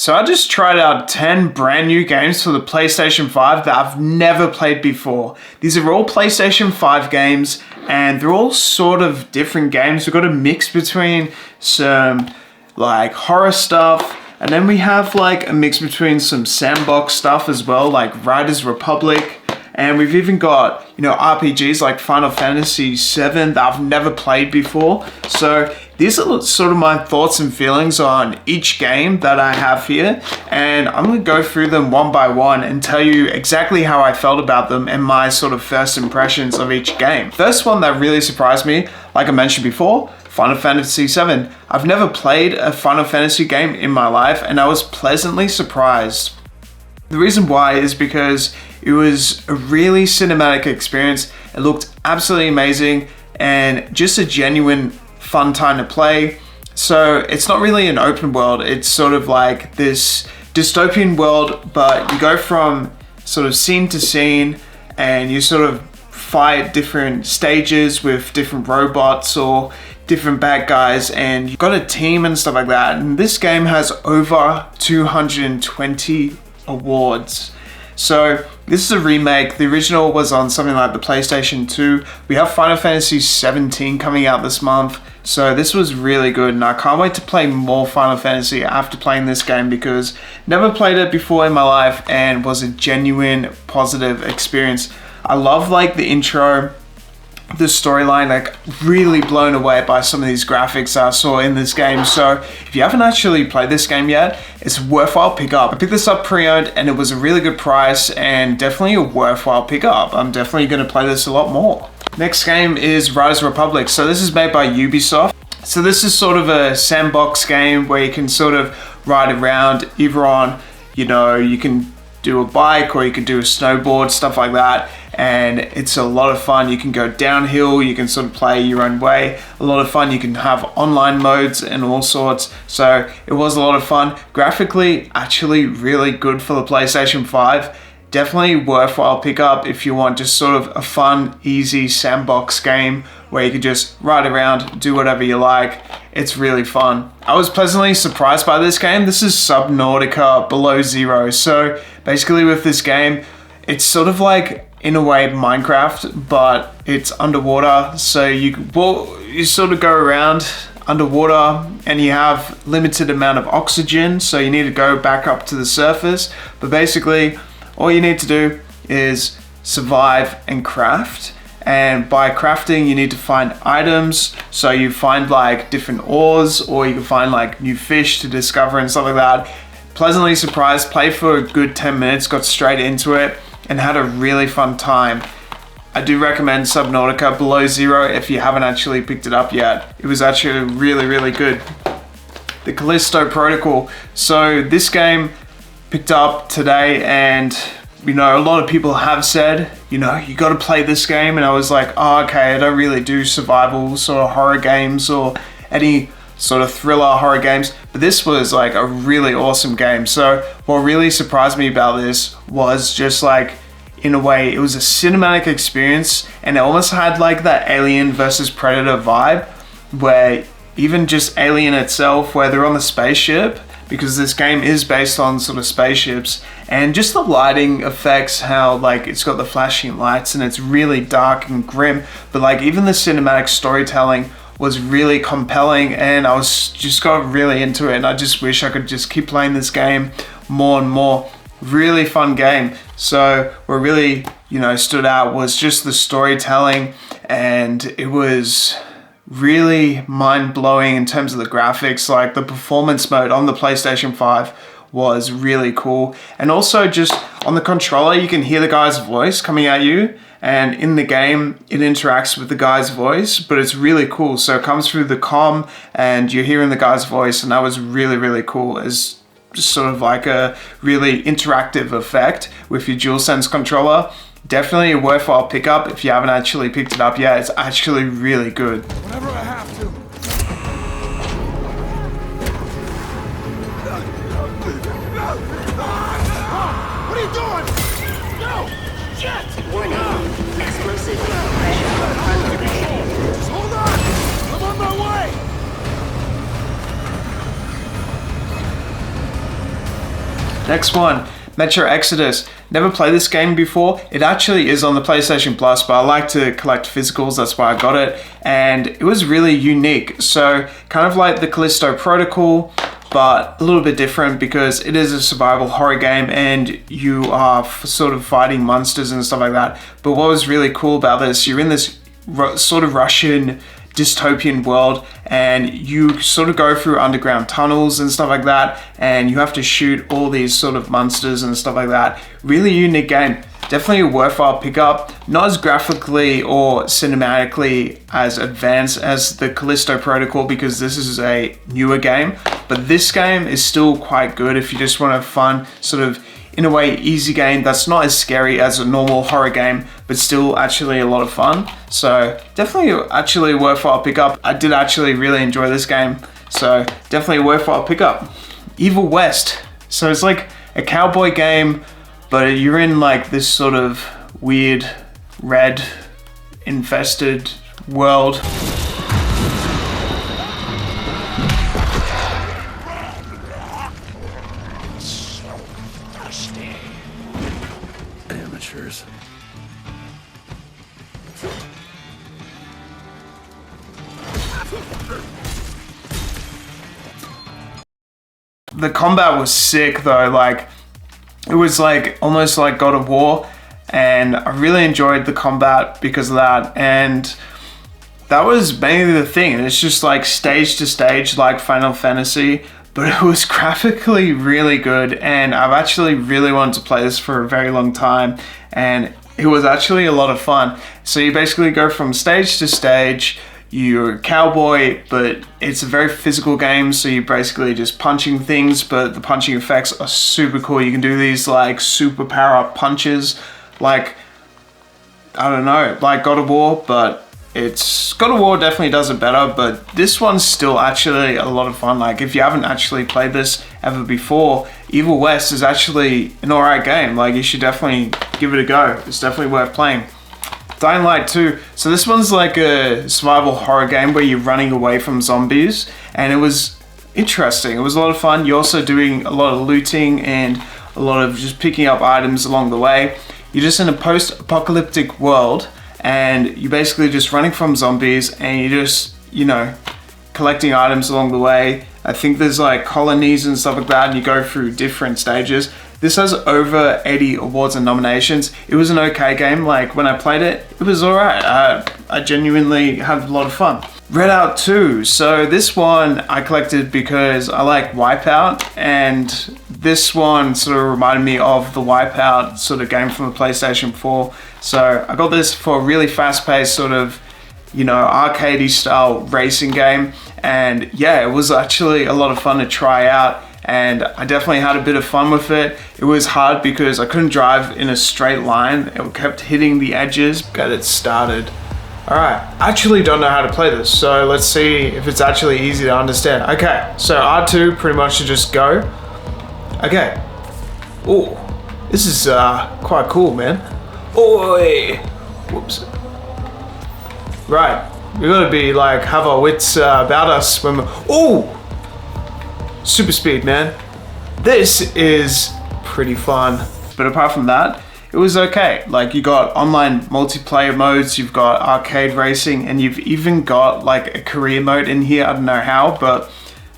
So I just tried out 10 brand new games for the PlayStation 5 that I've never played before. These are all PlayStation 5 games and they're all sort of different games. We've got a mix between some like horror stuff, and then we have like a mix between some sandbox stuff as well, like Riders Republic. And we've even got, you know, RPGs like Final Fantasy VII that I've never played before. So these are sort of my thoughts and feelings on each game that I have here. And I'm going to go through them one by one and tell you exactly how I felt about them and my sort of first impressions of each game. First one that really surprised me, like I mentioned before, Final Fantasy VII. I've never played a Final Fantasy game in my life and I was pleasantly surprised. The reason why is because it was a really cinematic experience. It looked absolutely amazing and just a genuine fun time to play. So it's not really an open world. It's sort of like this dystopian world, but you go from sort of scene to scene and you sort of fight different stages with different robots or different bad guys, and you've got a team and stuff like that. And this game has over 220 awards. So this is a remake. The original was on something like the PlayStation 2. We have Final Fantasy 17 coming out this month. So this was really good and I can't wait to play more Final Fantasy after playing this game because never played it before in my life and was a genuine positive experience. I love like the intro, the storyline, like really blown away by some of these graphics I saw in this game. So if you haven't actually played this game yet, it's a worthwhile pick up. I picked this up pre-owned and it was a really good price and definitely a worthwhile pick up. I'm definitely going to play this a lot more. Next game is Riders Republic. So this is made by Ubisoft. So this is sort of a sandbox game where you can sort of ride around either on, you know, you can do a bike or you can do a snowboard, stuff like that. And it's a lot of fun. You can go downhill, you can sort of play your own way. A lot of fun. You can have online modes and all sorts. So it was a lot of fun. Graphically, actually really good for the PlayStation 5. Definitely worthwhile pick up if you want just sort of a fun, easy sandbox game where you can just ride around, do whatever you like. It's really fun. I was pleasantly surprised by this game. This is Subnautica Below Zero. So basically with this game, it's sort of like, in a way, Minecraft, but it's underwater. So you sort of go around underwater and you have limited amount of oxygen. So you need to go back up to the surface. But basically, all you need to do is survive and craft. And by crafting, you need to find items. So you find like different ores, or you can find like new fish to discover and stuff like that. Pleasantly surprised, played for a good 10 minutes, got straight into it, and had a really fun time. I do recommend Subnautica Below Zero if you haven't actually picked it up yet. It was actually really, really good. The Callisto Protocol. So this game picked up today, and you know, a lot of people have said, you know, you got to play this game, and I was like, oh, okay, I don't really do survivals or horror games or any sort of thriller horror games, but this was like a really awesome game. So what really surprised me about this was just like, in a way, it was a cinematic experience, and it almost had like that Alien versus Predator vibe, where even just Alien itself, where they're on the spaceship, because this game is based on sort of spaceships, and just the lighting effects, how like it's got the flashing lights and it's really dark and grim, but like even the cinematic storytelling was really compelling, and I was just got really into it, and I just wish I could just keep playing this game more and more. Really fun game. So what really, you know, stood out was just the storytelling, and it was really mind-blowing in terms of the graphics. Like the performance mode on the PlayStation 5 was really cool, and also just on the controller you can hear the guy's voice coming at you, and in the game it interacts with the guy's voice, but it's really cool. So it comes through the comm and you're hearing the guy's voice, and that was really, really cool. As just sort of like a really interactive effect with your DualSense controller. Definitely a worthwhile pickup if you haven't actually picked it up yet. It's actually really good. Whenever I have to. What are you doing? No! Shit! Warning. Explosive pressure cargo bay. Just hold on! I'm on my way! Next one, Metro Exodus. Never played this game before. It actually is on the PlayStation Plus, but I like to collect physicals, that's why I got it. And it was really unique. So kind of like the Callisto Protocol, but a little bit different because it is a survival horror game and you are sort of fighting monsters and stuff like that. But what was really cool about this, you're in this sort of Russian dystopian world and you sort of go through underground tunnels and stuff like that, and you have to shoot all these sort of monsters and stuff like that. Really unique game. Definitely a worthwhile pickup. Not as graphically or cinematically as advanced as the Callisto Protocol because this is a newer game, but this game is still quite good if you just want a fun sort of, in a way, easy game that's not as scary as a normal horror game, but still actually a lot of fun. So definitely actually a worthwhile pickup. I did actually really enjoy this game, so definitely a worthwhile pickup. Evil West. So it's like a cowboy game, but you're in like this sort of weird red infested world. Amateurs. The combat was sick though, like it was like almost like God of War, and I really enjoyed the combat because of that. And that was mainly the thing. And it's just like stage to stage like Final Fantasy, but it was graphically really good, and I've actually really wanted to play this for a very long time, and it was actually a lot of fun. So you basically go from stage to stage. You're a cowboy, but it's a very physical game, so you're basically just punching things, but the punching effects are super cool. You can do these like super power up punches, like, I don't know, like God of War, but God of War definitely does it better, but this one's still actually a lot of fun. Like if you haven't actually played this ever before, Evil West is actually an alright game. Like you should definitely give it a go. It's definitely worth playing. Dying Light 2. So this one's like a survival horror game where you're running away from zombies, and it was interesting. It was a lot of fun. You're also doing a lot of looting and a lot of just picking up items along the way. You're just in a post-apocalyptic world, and you're basically just running from zombies, and you're just, you know, collecting items along the way. I think there's like colonies and stuff like that, and you go through different stages. This has over 80 awards and nominations. It was an okay game. Like when I played it, it was alright. I genuinely had a lot of fun. Redout 2. So this one I collected because I like Wipeout, and this one sort of reminded me of the Wipeout sort of game from the PlayStation 4. So I got this for a really fast-paced sort of, you know, arcadey style racing game, and yeah, it was actually a lot of fun to try out, and I definitely had a bit of fun with it. It was hard because I couldn't drive in a straight line. It kept hitting the edges. Get it started. Alright, I actually don't know how to play this, so let's see if it's actually easy to understand. Okay, so R2 pretty much should just go. Okay. Oh, this is quite cool, man. Oi! Whoops. Right, we gotta be like, have our wits about us when we're, oh! Super speed, man. This is pretty fun. But apart from that, it was okay. Like you got online multiplayer modes, you've got arcade racing, and you've even got like a career mode in here. I don't know how, but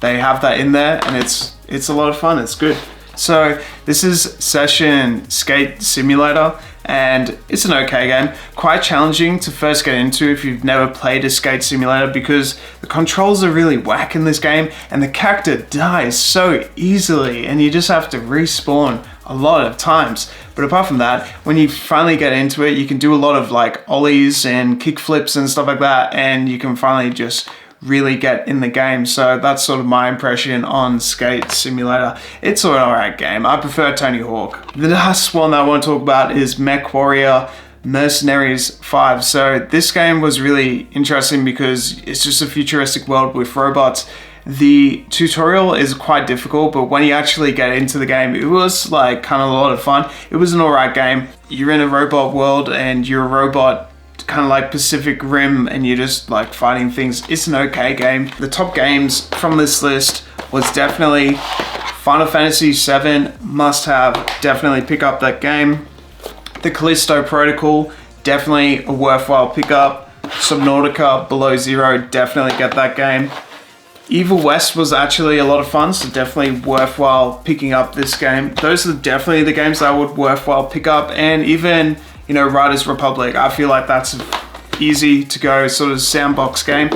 they have that in there, and it's a lot of fun. It's good. So this is Session Skate Simulator, and it's an okay game. Quite challenging to first get into if you've never played a skate simulator, because the controls are really whack in this game, and the character dies so easily, and you just have to respawn a lot of times. But apart from that, when you finally get into it, you can do a lot of like ollies and kick flips and stuff like that, and you can finally just really get in the game. So that's sort of my impression on Skate Simulator. It's an alright game. I prefer Tony Hawk. The last one that I want to talk about is Mechwarrior Mercenaries 5. So this game was really interesting because it's just a futuristic world with robots. The tutorial is quite difficult, but when you actually get into the game, it was like kind of a lot of fun. It was an alright game. You're in a robot world, and you're a robot kind of like Pacific Rim, and you're just like fighting things. It's an okay game. The top games from this list was definitely Final Fantasy VII, must have, definitely pick up that game. The Callisto Protocol, definitely a worthwhile pickup. Subnautica, Below Zero, definitely get that game. Evil West was actually a lot of fun, so definitely worthwhile picking up this game. Those are definitely the games that I would worthwhile pick up, and even, you know, Riders Republic. I feel like that's an easy to go sort of sandbox game.